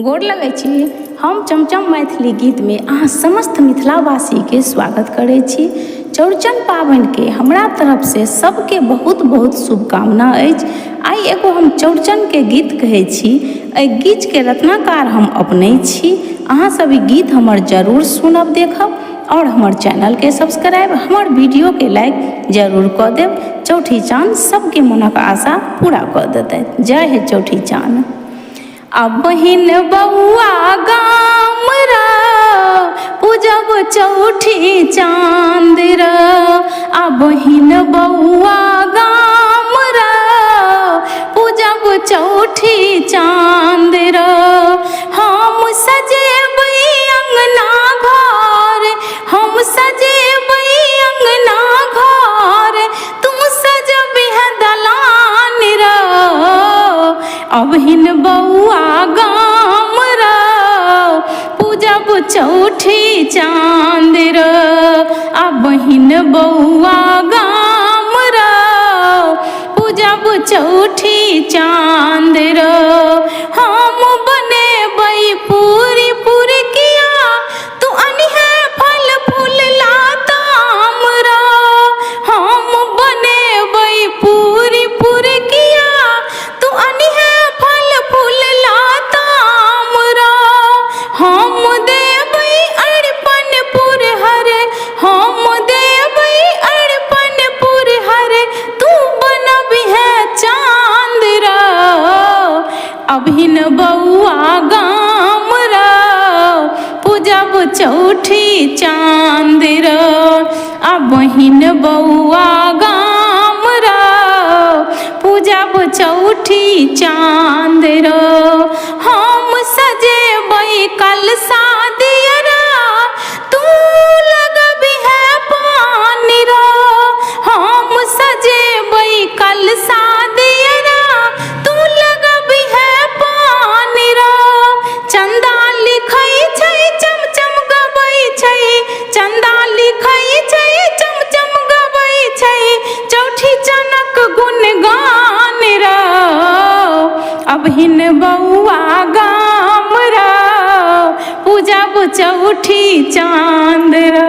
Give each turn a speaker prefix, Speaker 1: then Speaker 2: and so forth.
Speaker 1: गोर लगै छी। हम चमचम मैथिली गीत में अहाँ समस्त मिथिलावासी के स्वागत करै छी। चौड़चन पाबनि के हमरा तरफ से सबके बहुत बहुत शुभकामना अछि। आई एगो हम चौड़चन के गीत कहै छी। एहि गीत के रचनाकार हम अपने छी। अहाँ सब ई गीत हमर जरूर सुनब, देखब और हमर चैनल के सब्सक्राइब, हमर वीडियो के लाइक जरूर कऽ देब। चौठी चाँद सबके मनक आशा पूरा कऽ देतै। जय हे चौठी चाँद। आ बहिन बउआ गाम रा पूजब चौठी चाँद रा। आ बहिन बउआ गाम रा पूजब चौठी चाँद रा। हम सजेबै अंगना घर, हम सजेबै अंगना घर, तू सजबिह दलान रा। अबहिन बउआ गाम रा पूजब चौठी चाँद रा। आ बहिन बउआ गाम रा पूजब चौठी चाँद रा। हम बनेबै पूरी पुरकिया, तू अनिहे फल फूल लाताम रा। हम बनेबै पूरी पुरकिया, तू अनिहे फल फूल लाताम रा। हम देबै अरिपन पुरहर, हम देबै अरिपन पुरहर, तू बनबिहे चाँद रा। अबहिन बउआ गाम रा पूजब चौठी चाँद रा। आ बहिन बउआ गाम रा पूजब चौठी चाँद रा। हम सजेबै कलसा दियरा, तू लगबिहे पान रा। हम सजेबै कलसा दियरा, तू लगबिहे पान रा। चंदा लिखै छै चमचम गबै छै, चंदा लिखै छै चमचम गबै छै, चौठी चनक गुणगान रा। अबहिन बउआ गाम रा पूजब चौठी चाँद रा।